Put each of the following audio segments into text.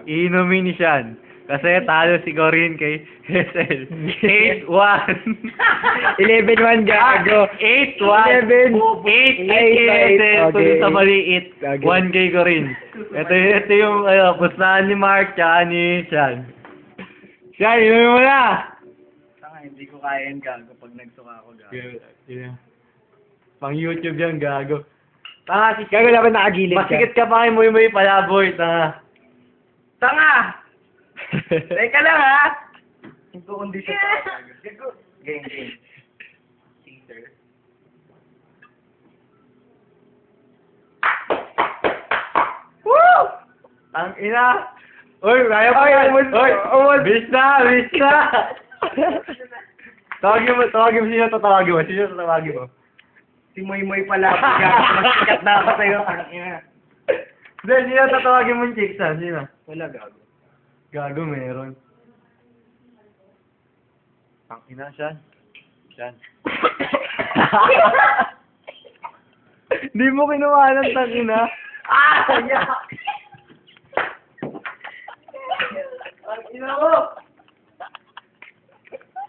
Iinumin ni Sean. Kasi talo si Corinne kay Hazel. 8-1. 11-1 gago. 8-1. 11. 8 kay Hazel. Okay. Tuloy sa maliit. Okay. 1 kay Corinne. Ito yung pustahan ni Mark tsaka ni Sean. Sean, inumin mo na! Tanga, hindi ko kaya yan gago pag nagsuka ako gago. Pang YouTube yan, gago. Tanga, Gago dapat nakagilid ka. masikit ka pa kay Muy Palaboy, tanga. Tanga! Teka lang ha! Hindi ko kondisyon pa. Gago. Game. Caesar. Woo! Ang ina! Uy, kaya pa yan! Uy! Bis na! Tawagin mo sino tatawagin mo. Si Moy pala. Gago. Mas sikat na ako sa'yo. Tangina. Hindi, sino tatawagin mo yung chicks ha? Sino? Wala gago. Gago, meron. Ang ina, Sean. Di mo kinuha ng tangina. Kaya! Ang ina mo!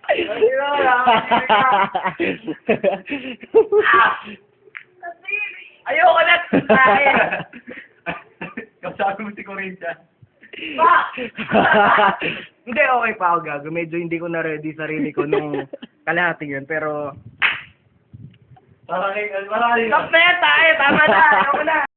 Ang ina mo lang! Ayoko na! Kasabi mo si Corinthia. Hindi, okay pa ako gago. Medyo hindi ko na-ready sarili ko nung kalahati yun. Pero... Maraming. Stop na yan tayo! Tama na! Ayoko na!